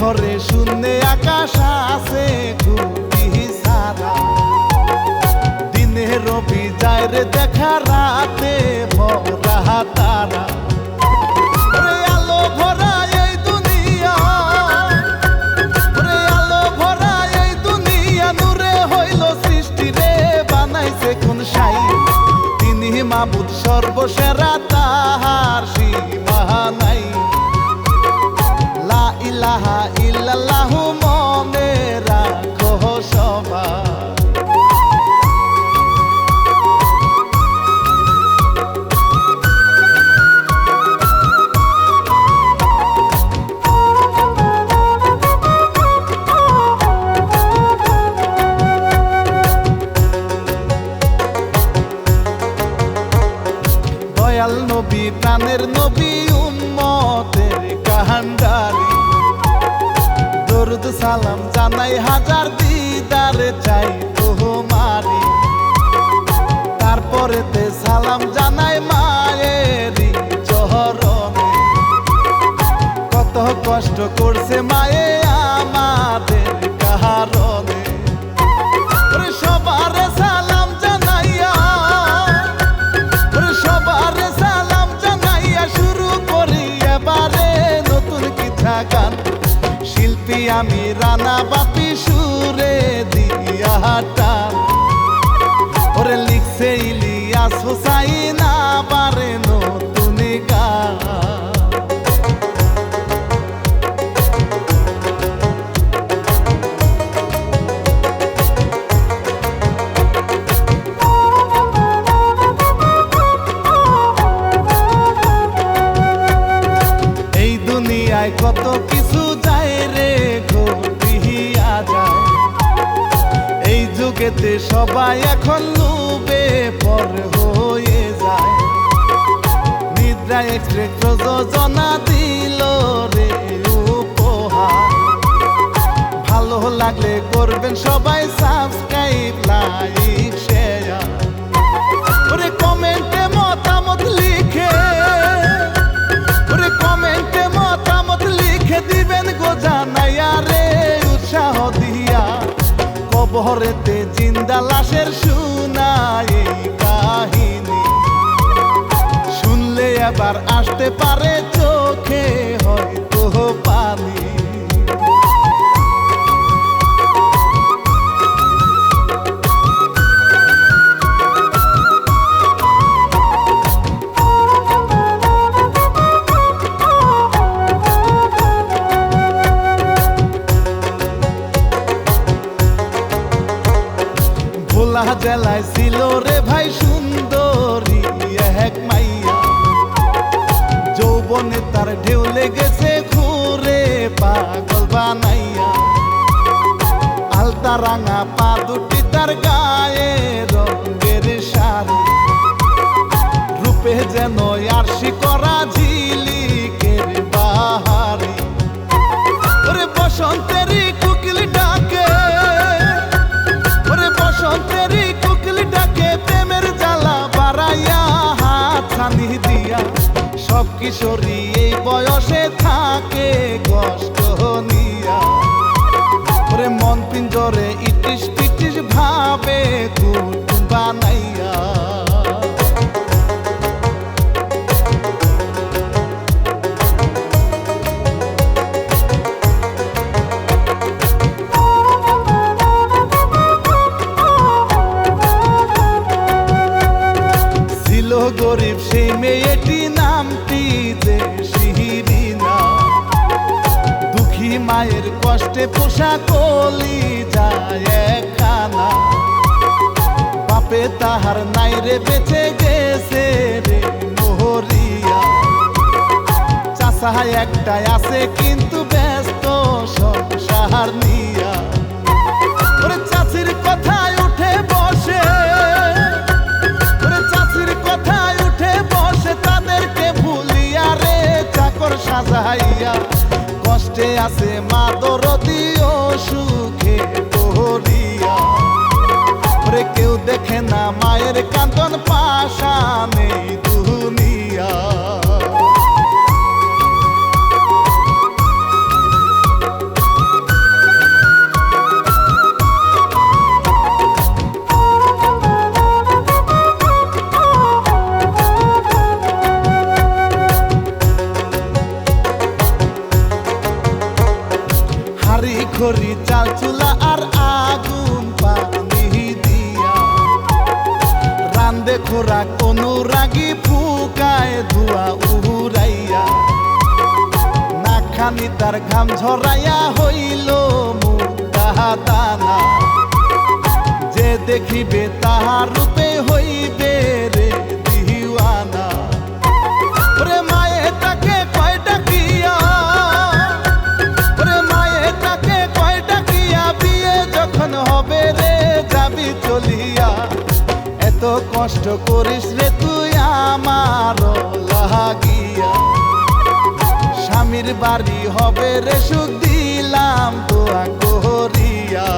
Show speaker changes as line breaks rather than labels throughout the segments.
ঘরে শূন্যে আকাশ আছে খুবই সারা, দিনে রবি যায় রে দেখা রাতে ভরা তারা। আলো ভরা এই দুনিয়া, আলো ভরা এই দুনিয়া, নূরে হইল সৃষ্টি রে বানাইছে কোন সাই। তিনি মাবুদ সর্বসেরা, তাহার সীমা নাই। লা ইলাহা ইল্লাল্লাহু মনে রাখো সবাই। দয়াল নবী প্রাণের নবী উম্মতের কান্ডারি, দরুদ সালাম জানাই হাজার দিদারে চাই তোমারি। তারপরেতে সালাম জানাই মায়েরই চরণে, কত কষ্ট করছে মায়ে আমাদের কারণে। সবারে সালাম জানাইয়া, সবারে সালাম জানাইয়া শুরু করি এবারে নতুন কিথা গান। শিল্পী আমি রানা বাপি সুরে দিয়া টান, ওরে লিখছে ইলিয়াস হুসাইন আবারে নতুন গান। কত কিছু যায় রে ঘটিয়া যায়, এই যুগেতে সবাই এখন লোভে পর হয়ে যায়। নিদ্রা এক্সপ্রেস প্রযোজনা দিল রে উপহার, ভালো লাগলে করবেন সবাই সাবস্ক্রাইব লাইক শেয়ার। ওরে কমেন্টে মতামত লিখে, ওরে কমেন্টে মতামত লিখে দিবেন গো জানাইয়া রে উৎসাহ দিয়া। কবরেতে জিন্দা লাশের শুনাই কাহিনী, শুনলে আবার আসতে পারে চোখে হয়তো পানি। ভোলা জেলায় ছিল রে ভাই সুন্দরী এক মাইয়া, যৌবনে তার ঢেউ লেগেছে ঘুরে পাগল বানাইয়া। আলতা রাঙা পা দুটি তার গায়ে রঙের শাড়ি, রূপে যেন আরশি করা ঝিলিকের বাহারি। ওরে বসন্তেরই কোকিল ডাকে, ওরে বসন্তেরই কোকিল ডাকে, প্রেমের জ্বালা বাড়াইয়া হাত ছানি দিয়া। সব কিশোরী এই বয়সে থাকে কষ্ট নিয়া, ওরে মন পিঞ্জরে ইটিস পিটিস ভাবে কুটুম বানাইয়া। গরিব সেই মেয়েটি নামটি যে শিরিনা, দুঃখী মায়ের কষ্টে পোষা কলি যায় খানা। বাপে তাহার নাই রে বেঁচে গেছে রে মোহরিয়া, চাচা একটাই আছে কিন্তু ব্যস্ত সংসার নিয়া। ওরে চাচির কথায় উঠে বসে, ওরে চাচির কথায় উঠে বসে, তাদেরকে ভুলিয়া রে চাকর সাজাইয়া। কষ্টে আছে মা দরদি ও সুখে পড়িয়া, ওরে কেউ দেখে না মায়ের কান্দন পাশানে দুনিয়া। করি চাল চুলা আর আগুন পানি দিয়া, রান্দে খোরাক অনুরাগী ফুকায় ধোয়া উড়াইয়া, নাকখানি তার ঘাম ঝরাইয়া হইল মুক্তা দানা, যে দেখিবে তাহার রূপে হইবে রে দিওয়ানা। ওরে মায়ে তাকে কয় ডাকিয়া, ওরে মায়ে তাকে কয় ডাকিয়া, বিয়ে যখন হবে রে যাবি চলিয়া, এত কষ্ট করিস রে তুই আমার লাগিয়া, স্বামীর বাড়ি হবে রে সুখ দিলাম দোয়া করিয়া।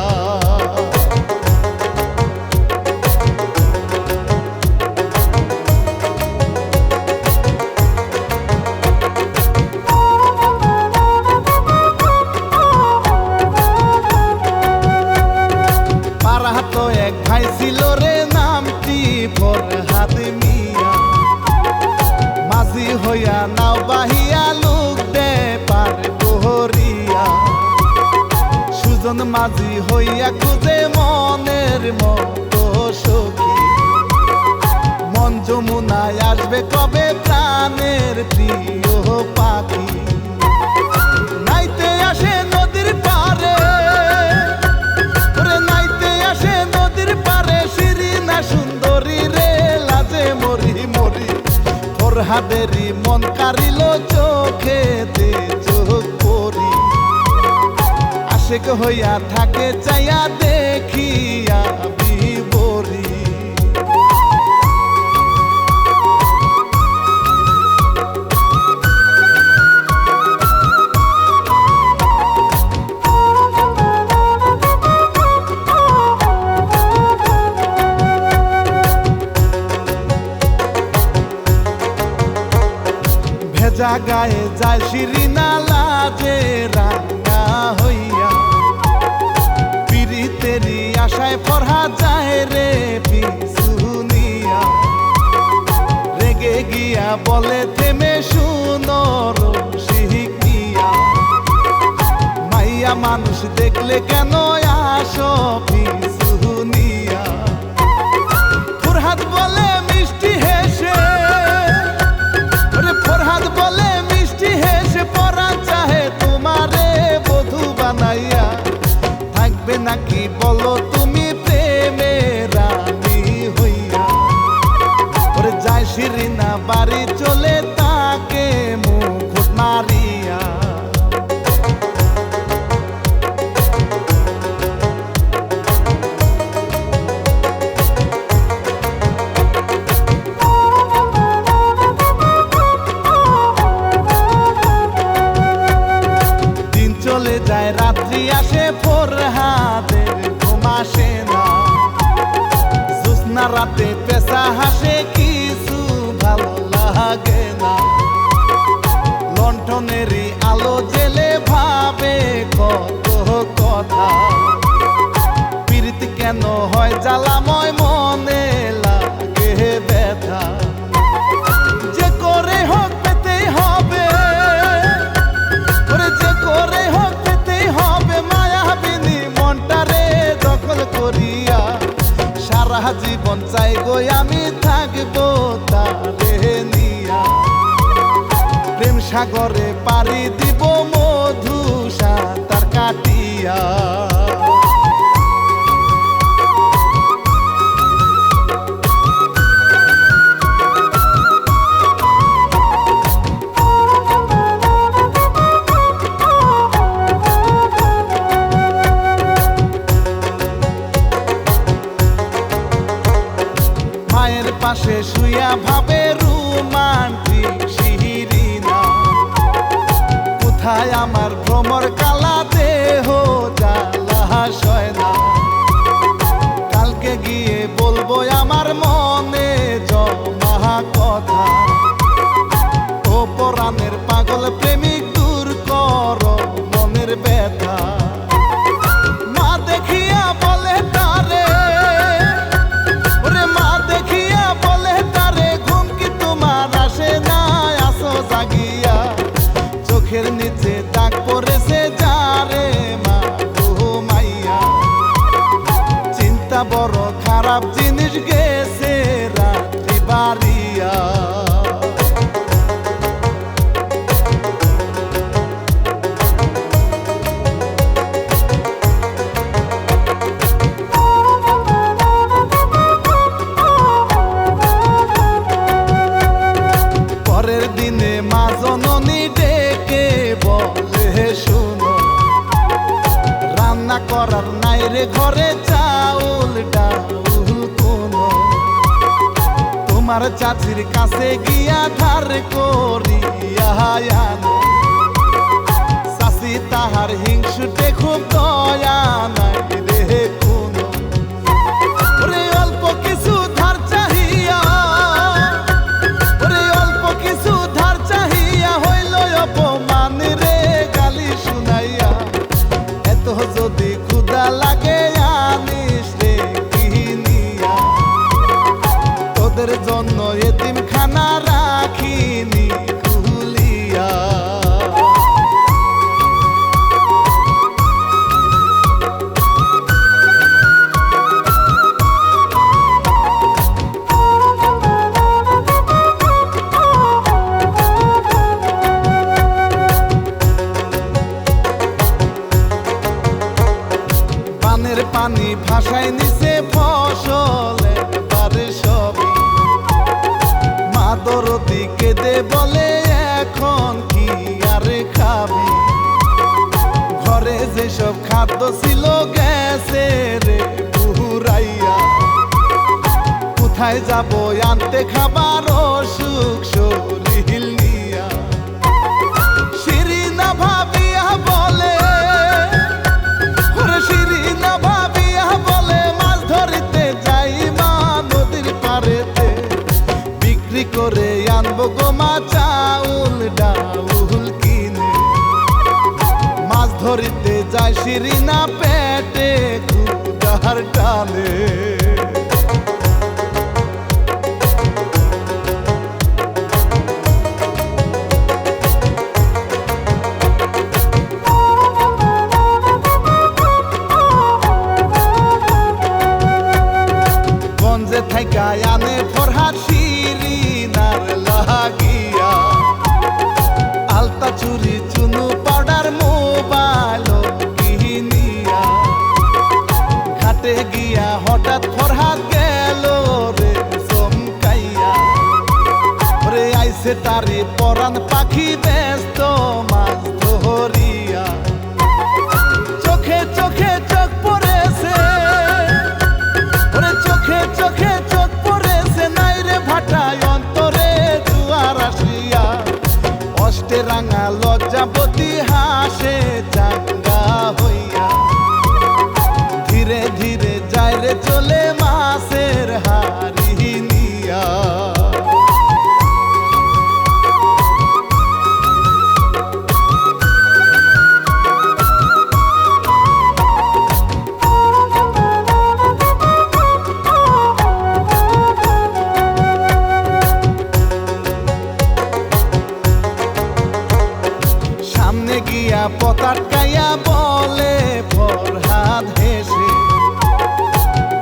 তো এক ভাই ছিল রে নামটি ফরহাদ মিয়া, মাঝি হইয়া নাও বাহিয়া লোক দে পার বহরিয়া, সুজন মাঝি হইয়া খুঁজে মনের মতো সখী, মন যমুনায় আসবে কবে প্রাণের প্রিয় পাখি, নাইতে আসে নদীর পারে, সুন্দরী রে লাজে মরি মরি, ফরহাদেরই মন কারিল চোখেতে চোখ পরি, আশেক হইয়া থাকে চাইয়া দেখিয়া বিবরি। ভেজা গায়ে যায় শিরিনা লাজে রাঙা হইয়া, পিরিতেরি আশায় ফরহাদ যায় রে পিছুনিয়া, রেগে গিয়া বলে থেমে শুনো রসিকিয়া, মাইয়া মানুষ দেখলে কেন আসো পিছুনিয়া, ফরহাদ বলে মিষ্টি হেসে, ফরহাদ বলে মিষ্টি হেসে, পরাণ চাহে তোমারে বধূ বানাইয়া, থাকবে নাকি বলো তুমি প্রেমে রানী হইয়া, ওরে যায় শিরিনা বাড়ি চলে তাকে মুকুট মারিয়া। চলে যায় রাত্রি আসে ফরহাদের ঘুম আসে না, জ্যোৎস্না রাতে পেশা হাসে কিছু ভালো লাগে না, লণ্ঠনেরই আলো জেলে ভাবে কত কথা, পীড়িত কেন হয় জ্বালাময় মনে লাগে ব্যথা, যে করে হোক পেতেই হবে, যে করে হোক পেতেই হবে, মায়াবিনী মনটারে দখল করিয়া, সারা জীবন চাই গো আমি থাকবো তারে নিয়া, প্রেম সাগরে পাড়ি দিব মধু সাঁতার কাটিয়া। মায়ের পাশে শুয়া ভাবে রোমান্টিক শিরিনা, কোথায় আমার ভ্রমর কালা দেহ জ্বালা সয় না, কালকে গিয়ে বলবো আমার মনে জমা কথা, ও পরাণের পাগল প্রেমিক দূর কর মনের ব্যথা, মা দেখিয়া বলে তারে, ওরে মা দেখিয়া বলে তারে, ঘুম কি তোমার আসে না আসো জাগিয়া, চোখের নিচে দাগ পড়েছে যারে মা গো পরের দিনে মা জননী ডেকে বলে শুনো, রান্না করার নাই রে ঘরে চাউল ডাউল কোনো, তোমার চাচির কাছে গিয়া ধার করিয়া আনো। চাচি তাহার হিংসুটে খুব দয়া নাই রে কোনো, ওরে অল্প কিছু ধার চাহিয়া, ওরে অল্প কিছু ধার চাহিয়া হইল অপমান রে গালি শুনাইয়া। এত যদি ক্ষুধা লাগে আনিস রে কিনিয়া, তোদের জন্য এতিম খানা রাখিনি খুলিয়া। পানের পানি ভাসায় নিচে ফসলে বারে সবই, মা দরদি কেঁদে বলে এখন কি আর খাবি, ঘরে যেসব খাদ্য ছিল গেছে রে পুরাইয়া, কোথায় যাব আনতে খাবার অসুখ শরীর নিয়া। শিরিনা ভাবিয়া বলে, শিরিনা ভাবিয়া বলে মাছ ধরিতে যাই মা নদীর পাড়েতে, বিক্রি করে আনবো গো মা চাউল ডাউল কিনে। মাছ ধরিতে যায় শিরিনা পেটে ক্ষুধার টানে, থাইকা আনে ফরহাদ শিরিনার লাগিয়া, আলতা চুরি চুনু পাউডার মোবাইল কিনিয়া। ঘাটে গিয়া হঠাৎ ফরহাদ গেল রে চমকাইয়া, রে আইছে তারি পরাণ পাখি ব্যস্ত মাছ ধরিয়া। চোখে চোখে চোখ পড়েছে, চোখে চোখে চোখ পড়েছে নাই রে ভাটায় অন্তরে জুয়ার আসিয়া। অষ্টে রাঙা লজ্জাবতী হাসে চাঙ্গা হইয়া, ধীরে ধীরে যায় রে চলে মাছের হাড়ি নিয়া। গিয়া পতাকাইয়া বলে ফরহাদ হেসে,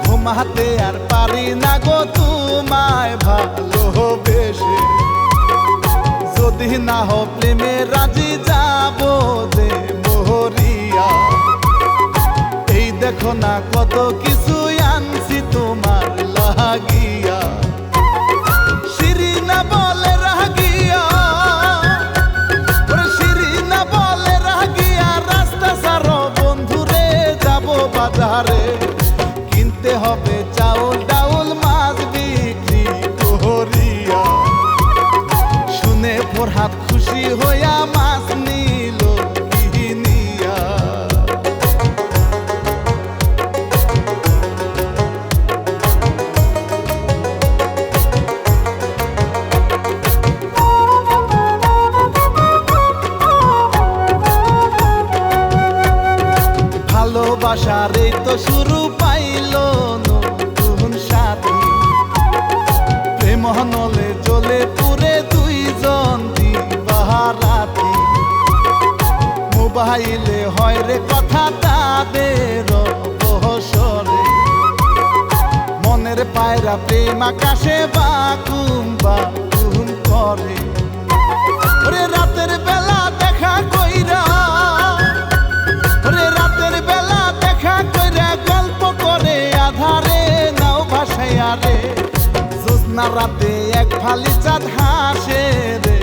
ঘুমাতে আর পারি না গো তোমায় ভালোবেসে। যদি না হো প্রেমে রাজি যাব যে মোহরিয়া, এই দেখো না কত কিছু আনছি তোমার লাগিয়া। শিরিনা বলে রাগিয়া, বাজারে কিনতে হবে চাউল ডাউল মাছ বিক্রি করিয়া। শুনে ফরহাদ খুশি হইয়া মাছ নিল কিনিয়া। ভালোবাসার এই তো শুরু পাইল নতুন সাথী, প্রেম নলে জ্বলে পুরে দুইজন দিবারাতি। মোবাইলে হয় রে কথা তাদের অবসরে, মনের পায়রা প্রেম আকাশে বাকুম বাকুম করে। ওরে রাতের বেলা দেখা কইরা, ওরে রাতের বেলা দেখা কইরা গল্প করে আধারে নাও ভাসাইয়া রে। জ্যোৎস্না রাতে এক ফালি চাঁদ হাসে রে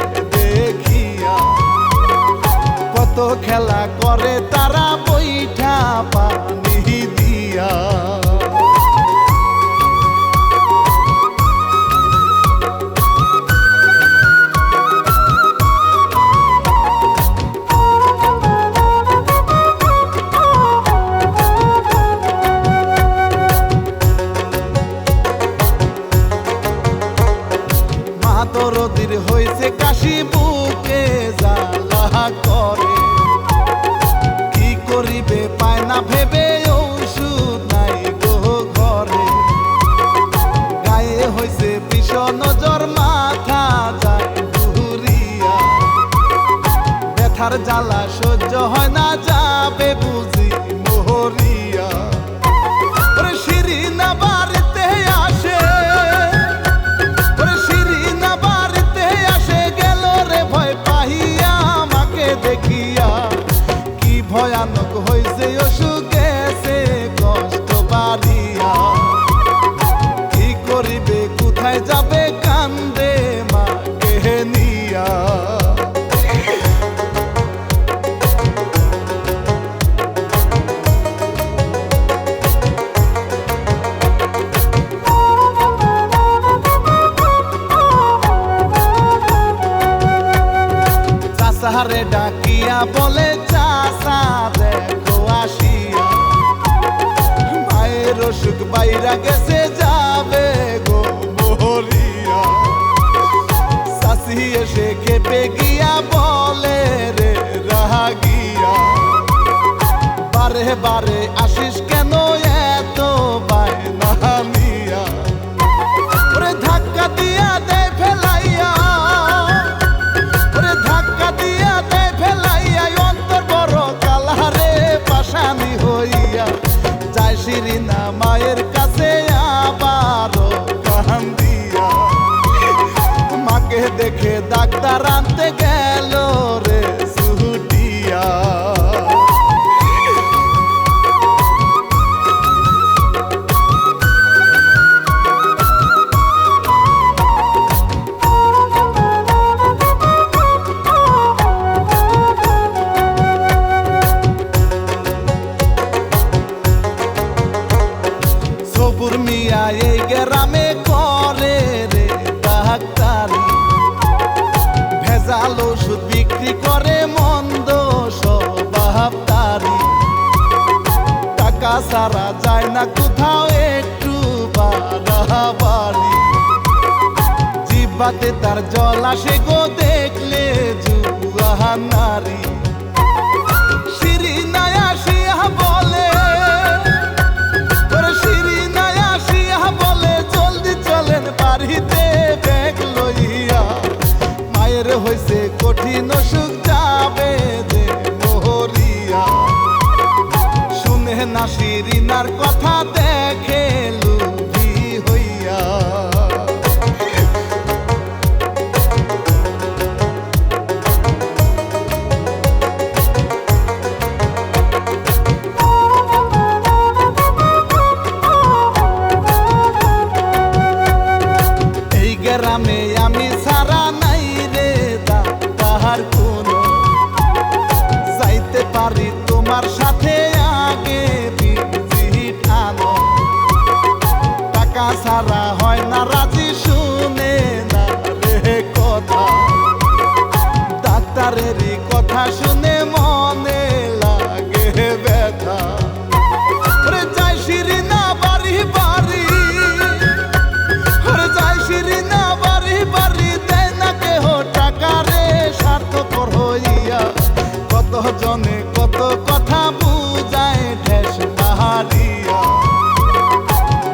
খেলা করে তারা বৈঠা পানি দিয়া। দরদির হইছে কাশি বুকে জ্বালা করে, কি করিবে পায় না ভেবে ঔষধ নাই গো ঘরে। গায়ে হইছে ভীষণ জ্বর মাথা যায় ঘুরিয়া, ব্যথার জ্বালা সহ্য হয় না যাবে বুঝি মরিয়া। শিরিনা বাড়িতে আসে, দেখিয়া কি ভয়ানক হইছে অসুখ গেছে কষ্ট বাড়িয়া। কি করিবে কোথায় যাবে কান্দে মাকে নিয়া। চাচারে ডাকিয়া বলে চাচা দেখো আসিয়া, মায়ের অসুখ বাইরা গেছে যাবে গো মরিয়া। চাচি এসে খেপে গিয়া বলে রে রাগিয়া, বারে বারে আসিস কেন এত বায়না নিয়া। ওরে ধাক্কা দিয়া দেয় ফেলাইয়া, ধাক্কা দিয়া দেয় ফেলাইয়া, অন্তর বড় কালারে পাশানি হইয়া যায় শিরিনা মায়ের কাছে আবারও কান্দিয়া। মাকে দেখে ডাক্তার আনতে গেল রে ছুটিয়া। সবুর মিয়া এই গ্রামে করে রে ডাক্তারি, ভেজাল ওষুধ বিক্রি করে মন্দ স্বভাবদারি। টাকা সারা যায় না কোথাও একটু বাড়াবাড়ি, জিহ্বাতে তার জল আসে গো দেখলে জুয়া নারী। শিরিনায় আসিয়া বলে, বাড়িতে ব্যাগ লইয়া, মায়ের হইছে কঠিন অসুখ যাবে যে মরিয়া। শুনে না শিরিনার কথা দেখে লুভি হইয়া। গ্রামে আমি সারা নাই রে তাহার কোনো, যাইতে পারি তোমার সাথে আগে ভিজিট আনো। টাকা সারা হয় না রাজি, শুনে না রে কথা। ডাক্তারেরই কথা শুনে মনে লাগে ব্যথা। যাই শিরিনা বাড়ি বাড়ি, যাই শিরিনা বাড়ি বাড়ি, দেয় না কেহ টাকা রে স্বার্থপর হইয়া। কত জনে কত কথা বুঝায় ঠেস হারিয়া।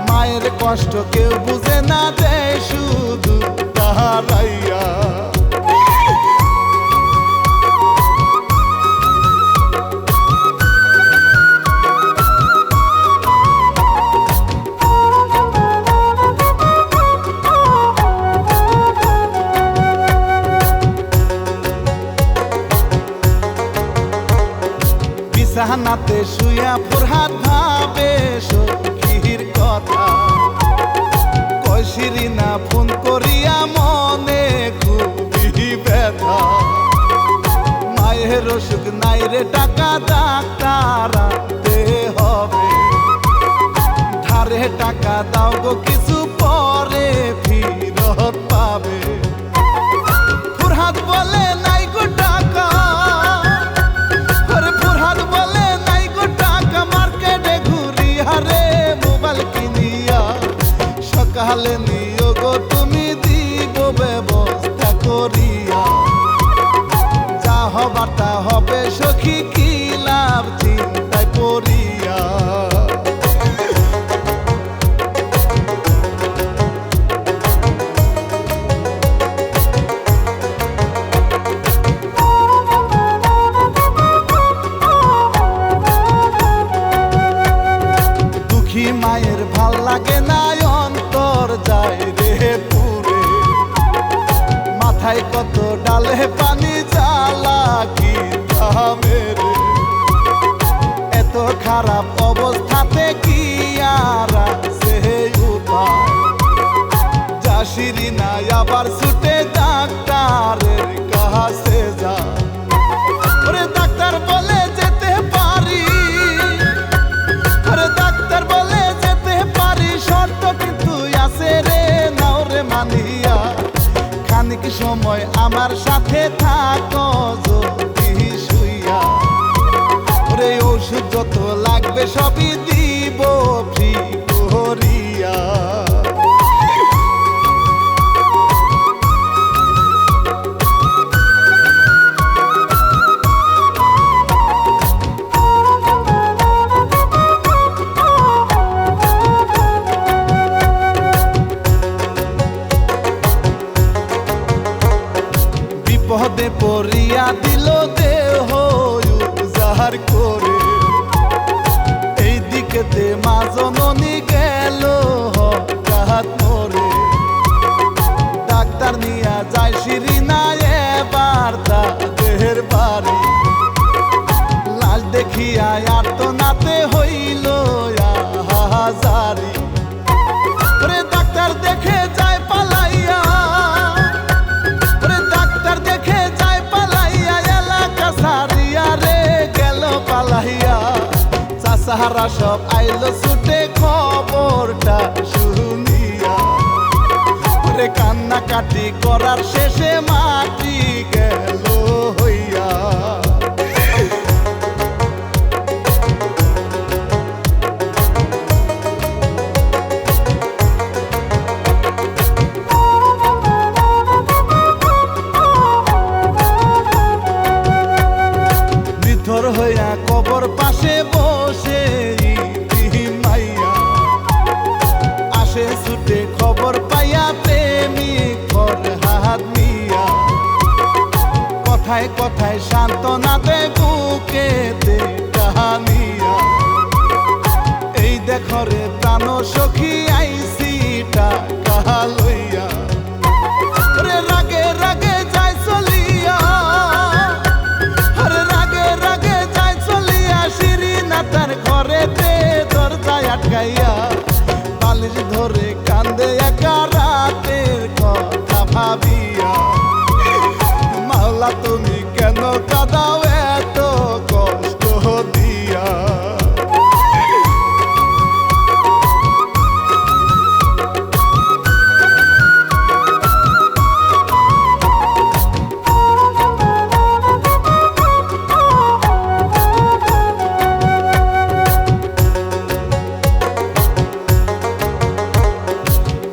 মায়ের কষ্ট কেউ বুঝে না, দেয় শুধু তাহারাইয়া। বিছানাতে শুয়া ফরহাদ ভাবে সখীর কথা, কয় শিরিনা ফোন করিয়া মনে খুবই ব্যথা। মায়ের অসুখ নাই রে টাকা ডাক্তার আনতে হবে। ধারে টাকা দাও গো কিছু পরে ফিরত পাবে। ফুরহাদ বলে নাই গো টাকা, ফুরহাদ বলে নাই গো টাকা, মার্কেটে ঘুরি হারে মোবাইল কিনিয়া। সকালে নিও গো তুমি দিব ব্যবস্থা করিয়া। যা হবার তা হবে সখী, কি লাভ চিন্তায় পড়িয়া। দুঃখী মায়ের ভাল লাগে না, অন্তর যায় রে পুরে। মাথায় কত ডালে পানি, জ্বালা কি মেরে। এত খারাপ অবস্থাতে কি আর আছে উপায়। যা সিঁড়ি নাই আবার ছুটে ডাক্তারের কাছে যা। ওরে ডাক্তার বলে যেতে পারি, ওরে ডাক্তার বলে যেতে পারি, শর্ত কিন্তু আছে রে নাও রে মানিয়া। খানিক সময় আমার সাথে থাকো যদি শুইয়া। ওরে ওষুধ যত লাগবে সবই দিব ফ্রি করিয়া। বিপদে পড়িয়া দিল দেহ উজাড় করে। এই দিকেতে মা জননী গেল হঠাৎ মরে। ডাক্তার নিয়া যায় শিরিনা এবার তাদের বাড়ি। লাশ দেখিয়া আর তো নাতে হইল হাজারি। ওরে ডাক্তার দেখে যায় পালাইয়া, ওরে ডাক্তার দেখে যায় পালাইয়া। এলাকা সারিয়া রে গেল পালাইয়া। চাচারা সব আইলো ছুটে খবরটা শুনিয়া। ওরে কান্নাকাটি করার শেষে মাটি গেল হইয়া। নিথর হইয়া কবর পাশে বসে মাইয়া। আসে ছুটে খবর পাইয়া প্রেমিক হাত নিয়া। কথায় কথায় সান্ত্বনা দে বুকেতে টানিয়া। এই দেখো রে প্রাণ সখী আইসি টাকা লইয়া। রে রাগে রাগে যায় চলিয়া, রাগে রাগে যায় চলিয়া। শিরিনা তার ঘরেতে দরজায় আটকাইয়া। বালিশ ধরে কান্দে একা রাতের কথা ভাবিয়া। মাওলা তুমি কেন কাঁদাও এত কষ্ট দিয়া।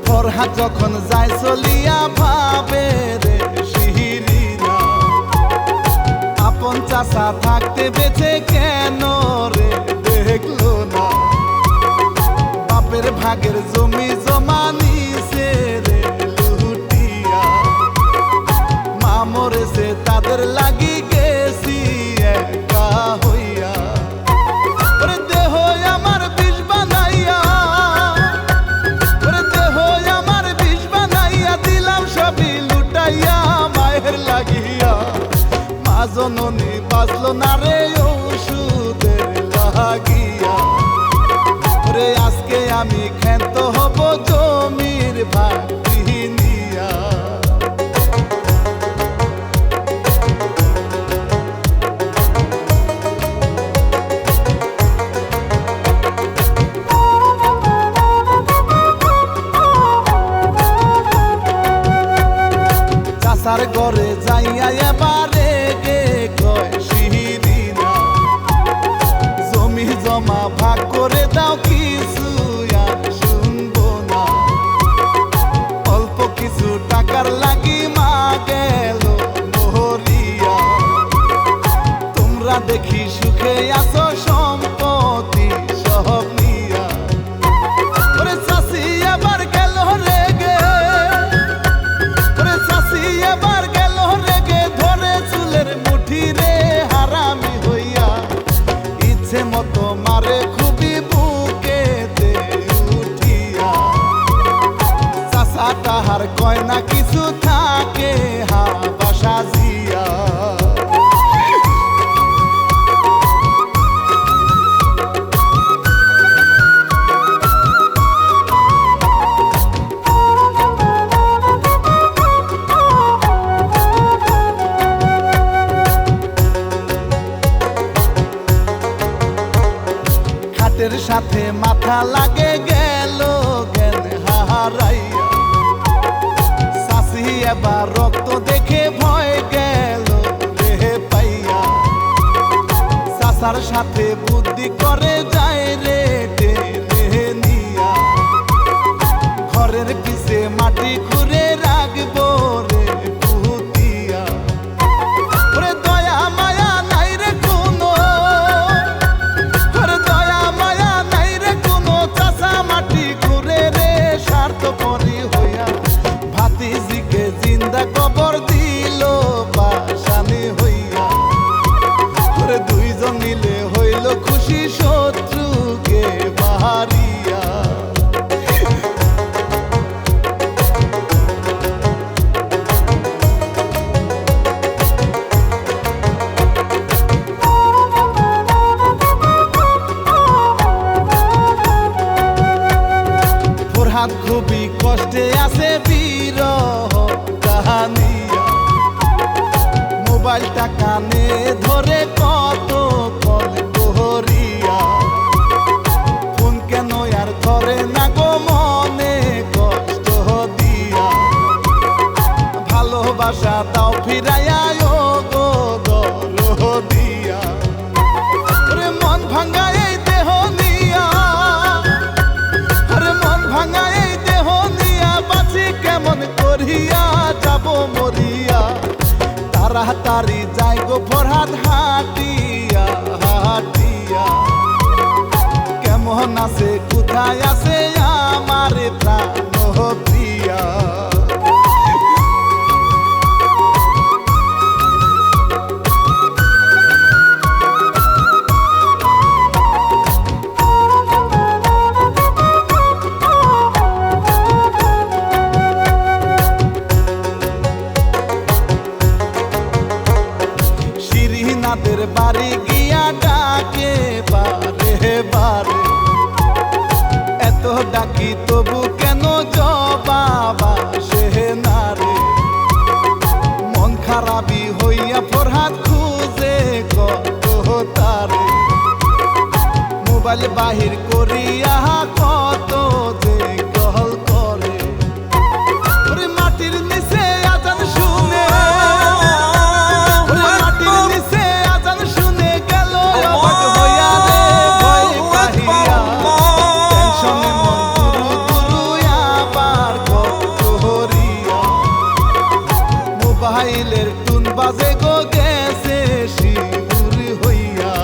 ফরহাদ যখন যায় চলিয়া ভাবে রে শিরিনা। আপন চাচা থাকতে বেঁচে কেন রে দেখলো না। বাপের ভাগের জমি জমা নিছে রে লুটিয়া। মা মরেছে তাদের লাগি গেছি একা হইয়া। ওরে দেহ আমার বিষ বানাইয়া, ওরে দেহ আমার বিষ বানাইয়া। দিলাম সবই লুটাইয়া মায়ের লাগিয়া। মা জননী বাঁচলো না রে ওষুধের লাগিয়া। রে আজকে আমি ক্ষান্ত হব জমির ভাগ নিয়া। ঘরে যাইয়া এবারে গে কয় শিরিনা, জমি জমা ভাগ করে দাও কিছু আর শুনবো না। অল্প কিছু টাকার লাগি মা গেল মরিয়া, তোমরা দেখি সুখে আছো সম্পত্তি সব নিয়া। ওরে চাচি এবার গেল রেগে, ওরে চাচি এবার গেল রেগে, ধরে চুলের মুঠি রে হারামি হইয়া। ইচ্ছে মতো মারে খুবই বুকেতে উঠিয়া, চাচা তাহার কয় না কিছু থাকে হাবা সাজিয়া। খাটের সাথে মাথা লাগে গেল জ্ঞান হারাইয়া, চাচি এবার রক্ত দেখে ভয় গেল রে পাইয়া। চাচার সাথে বুদ্ধি করে যায় রে টেনে নিয়া, ঘরের পিছে মাটি খুঁড়ে রাখবো রে পুতিয়া। ওরে দয়া মায়া নাই রে কোনো, ওরে দয়া মায়া নাই রে কোনো, চাচা মাটি খুঁড়ে রে স্বার্থপরী হইয়া। ভাতিজিকে জিন্দা কবর দিল পাশানি হইয়া, ওরে দুইজন মিলে হইল খুশি শত্রুকে বাহারিয়া। ফরহাদ খুবই কষ্টে আছে বিরহ কাহানিয়া, মোবাইলটা কানে ধরে কত কল করিয়া। ফোন কেন আর ধরে না গো মনে কষ্ট দিয়া, ভালোবাসা দাও ফিরাইয়া ও গো দরদিয়া। ওরে মন ভাঙা এই দেহ নিয়া, ওরে মন ভাঙা এই দেহ নিয়া, বাঁচি কেমন করিয়া যাব মরিয়া। তাড়াতাড়ি যাই গো ফরহাদ হাটিয়া হাটিয়া, কেমন আছে কোথায় আছে আমার প্রাণ প্রিয়া। শিরিনাদের বাড়ি গিয়া ডাকে বারে বারে, এত ডাকি তবু কেন জবাব আসে না রে। মন খারাপি হইয়া ফরহাদ খুঁজে কত তারে, মোবাইল বাহির করিয়া কত যে কল করে। ওরে মাটির নিচে আজান শুনে, ওরে মাটির নিচে আজান শুনে গেল অবাক হইয়া রে ভয় কাহিয়া। টেনশনে মন গুরু গুরু আবার কত হরিয়া, মোবাইলের টুন বাজে গো গেছে শিউর হইয়া।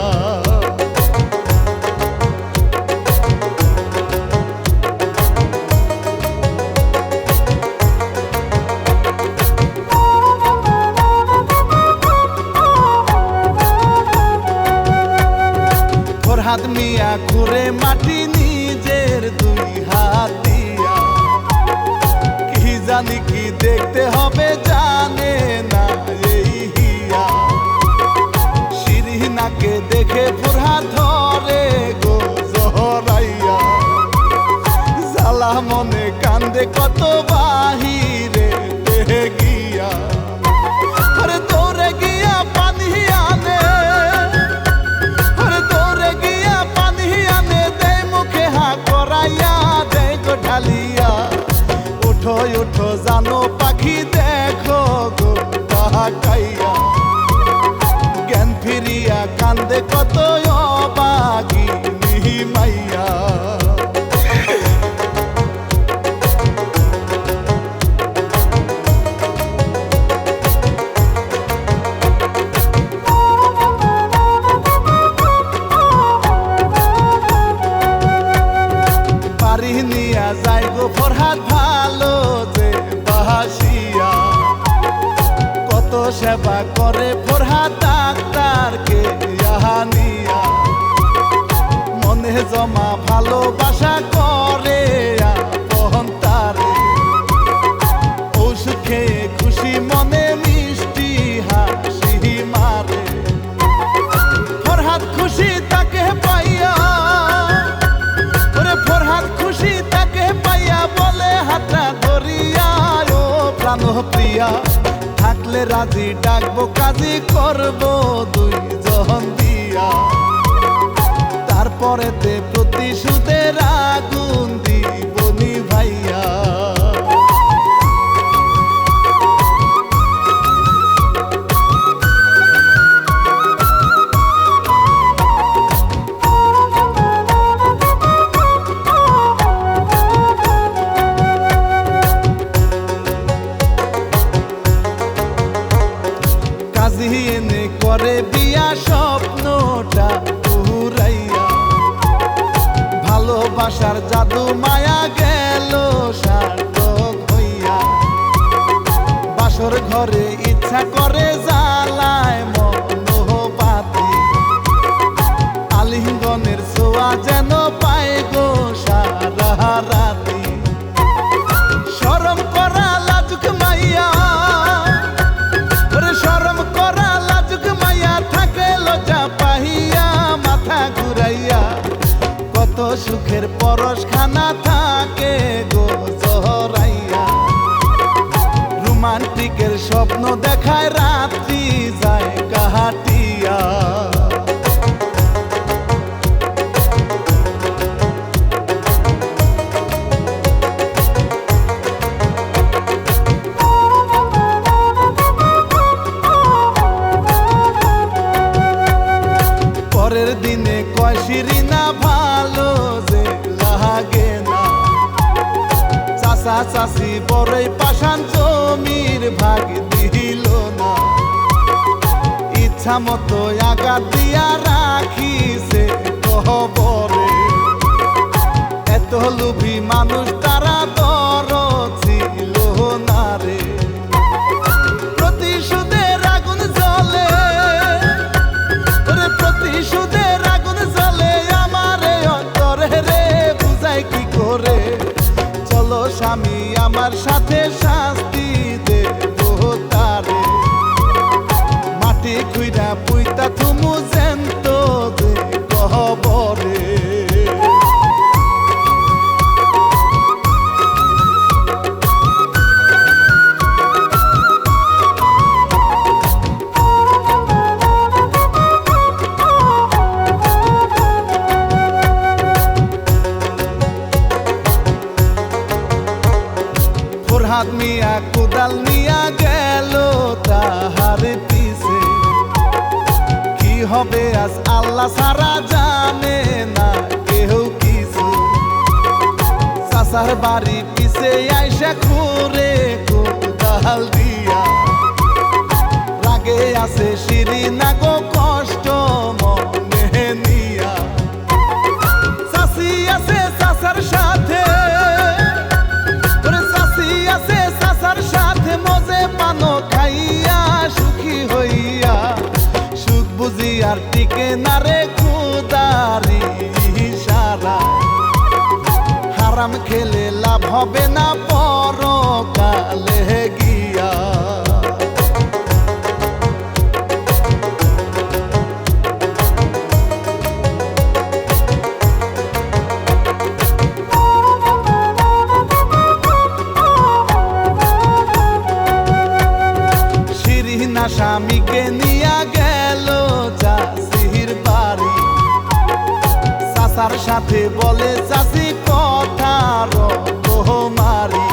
ফরহাদ মিয়া ঘুরে মাটি নিজের দুই হাত দিয়া, কি জানি কি দেখতে হবে জানে না এই হিয়া। শিরিনাকে দেখে ফরহাদ ধরে গো জহরাইয়া, জ্বালা মনে কান্দে কত বাহিরে গিয়া। ওরে দৌড়ে গিয়া পানি আনে, ওরে দৌড়ে গিয়া পানি আনে, দেয় মুখে হা করাইয়া দেয় গো ঢালিয়া। উঠো উঠো জানো পাখি দেখো গো তাকাইয়া, জ্ঞান ফিরিয়া কান্দে কত অবাগিনী মাইয়া। বাড়ি নিয়া যাই গো ফরহাদ ভালো যে বাসিয়া, কত সেবা করে ফরহাদ ডাক্তারকে নিয়া, মনে জমা ভালোবাসা করে আপন তারে, ঔষধ খেয়ে খুশি মনে মিষ্টি হাসি মারে। ফরহাদ খুশি তাকে পাইয়া, ওরে ফরহাদ খুশি তাকে পাইয়া, বলে হাতটা ধরিয়া ও প্রাণ প্রিয়া, থাকলে রাজি ডাকবো কাজী করবো দুইজন দিয়া, তারপরেতে প্রতিশোধের আগুন দিবনি ভাইয়া। কাজী এনে করে বিয়া স্বপ্নটা পুরাইয়া, ভালোবাসার জাদু মায়া গেল সার্থক হইয়া, বাসর ঘরে ইচ্ছা করে জ্বালায় মনোবাতি, আলিঙ্গনের ছোঁয়া যেন পায় গো সারা রাতি। শরম করা লাজুক মাইয়া, ওরে শরম করা লাজুক মাইয়া, থাকে লজ্জা পাহিয়া মাথা ঘুরাইয়া, কত সুখের পরশ খানা থাকে গো জহরাইয়া, রোমান্টিকের স্বপ্ন দেখায় রাত্রি যায় কাটিয়া। পরের দিনে কয় শিরিনা ভালো যে লাগে না, চাচা চাচি বড়ই পাষাণ জমির ভাগ দিল না, ইচ্ছা মতো আঘাত দিয়া রাখিছে কবরে, এত লোভী মানুষ তারা দরদ ছিল না রে। প্রতিশোধের আগুন জ্বলে, প্রতিশোধের আগুন জ্বলে আমারে অন্তরে রে, বুঝাই কি করে, চলো স্বামী আমার সাথে শাস্তি দেবো তারে, মাটি খুইরা পুইতা থুমু জ্যান্ত দে কবরে। ফরহাদ মিয়া কোদাল নিয়া গেল তাহার পিছে, কি হবে আজ আল্লাহ সারা জানে না কেউ কিছু, চাচার বাড়ি পিছে আইসা ঘুরে কোদাল দিয়া, রাগে আছে শিরিনা গো কষ্ট মনে নিয়া, চাচি আছে চাচার সাথে, আছে চাচার সাথে মজে পানো খাইয়া সুখী হইয়া, সুখ বুঝি আর টিকে না রে খুদারি ইশারা, হারাম খেলে লাভ হবে না পরকালে গিয়া। স্বামীকে নিয়া গেল চাষির বাড়ি, চাচার সাথে বলে চাষি কথা রকমারি,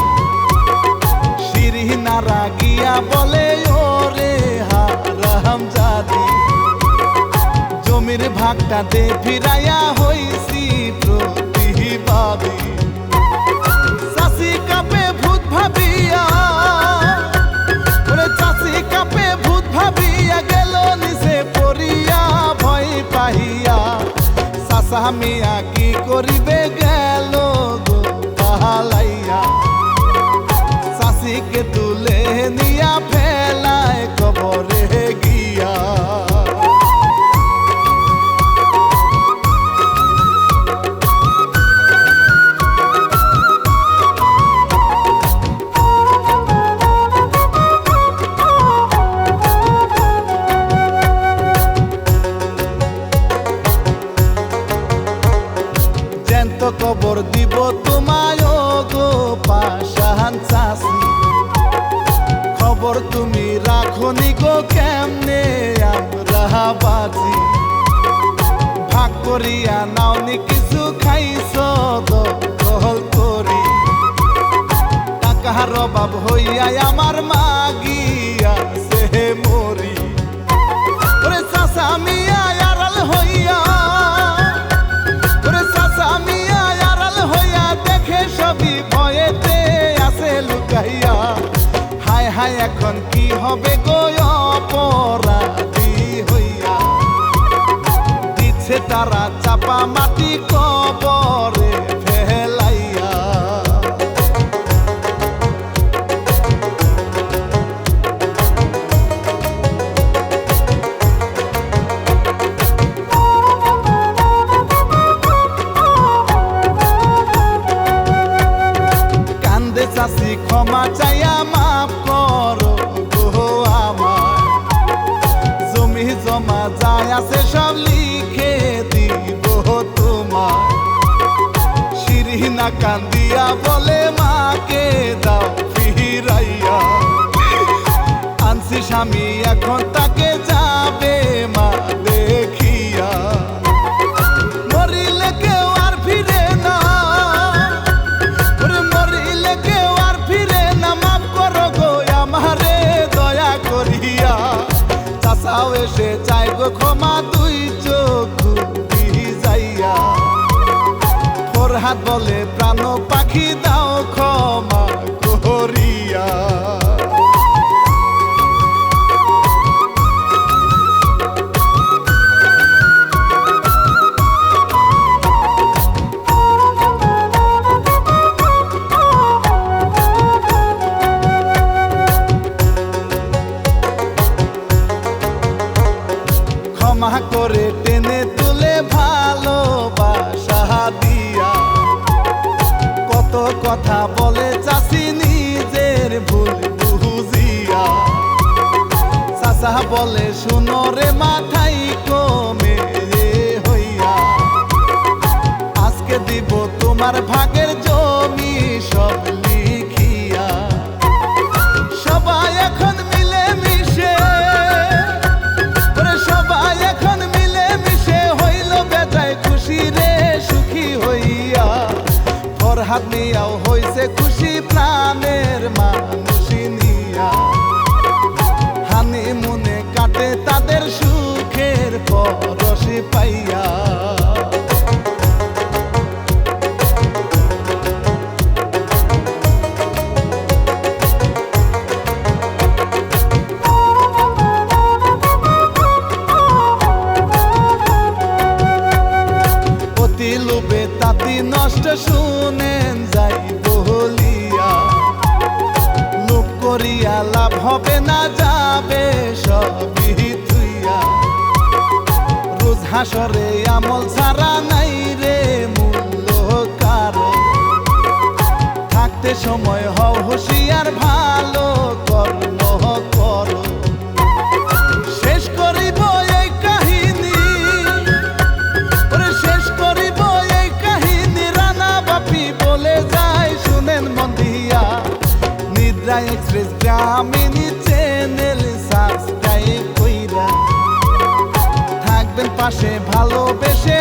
শিরিনা রাগিয়া বলে ওরে বাগটা দে ফিরাইয়া হইছি প্রতিবাদী চাষি কাপে ভূত ভাবিয়া ওরে চাষি কাপে ভূত ভাবিয়া গেল নিচে পড়িয়া ভয় পাহিয়া চাষা মিয়া কি করিবে গেল গো পালাইয়া চাষিকে তুলে নিয়া ফেলায় কবরে গিয়া কবর দিব তোমায় গো পাশান চাষি খবর তুমি রাখনি গো কেমনে আমরা বাজি ভাগ করিয়া নাওনি কিছু খাইছ দখল করি টাকার অভাব হইয়া আমার মাগিয়া সে মরি ওরে চাষা মিয়া আড়াল হইয়া সবই ভয়েতে আছে লুকাইয়া হায় হায় এখন কি হবে গো অপরাধী হইয়া দিচ্ছে তারা চাপা মাটি কবরে ফেলাইয়া চাষি ক্ষমা চাইয়া মাফ করো গো আমার জমি জমা যায় আছে সব লিখে দিব তোমার শিরিনা কান্দিয়া বলে মাকে দাও ফিরাইয়া আনছি স্বামী এখন তাকে যাবে মা দেখিয়া মরিলে কেউ আর ফিরে না চাষাও এসে চাই গো ক্ষমা দুই চোখ যাইয়া ফরহাদ বলে প্রাণ পাখি দাও ক্ষমা করিয়া ক্ষমা করে টেনে তুলে ভালোবাসা দিয়া কত কথা বলে চাষি নিজের ভুল বুঝিয়া চাষা বলে শুনো রে মাথায় কমে হইয়া আজকে দিব তোমার ভাগের জমি সব লিখিয়া সবাই এখন মিলে মিশে ফরহাদ মিয়াও হইছে খুশি প্রাণের মানুষি নিয়া হানিমুনে কাটে তাদের সুখের পরশি পাইয়া লোভে তাতি নষ্ট শুনেন যাই বলিয়া লোভ করিয়া লাভ হবে না যাবে সবই থুইয়া রোজ হাসরে আমল ছাড়া নাই রে মূল্য কারো থাকতে সময় হও হুঁশিয়ার ভালো কর্ম করো শেষ করিব এই কাহিনী শেষ করিব এই কাহিনী রানা বাপি বলে যায় শুনেন মন দিয়া নিদ্রা এক্সপ্রেস গ্রামীণ চ্যানেল সাবস্ক্রাইব কইরা থাকবেন পাশে ভালোবেসে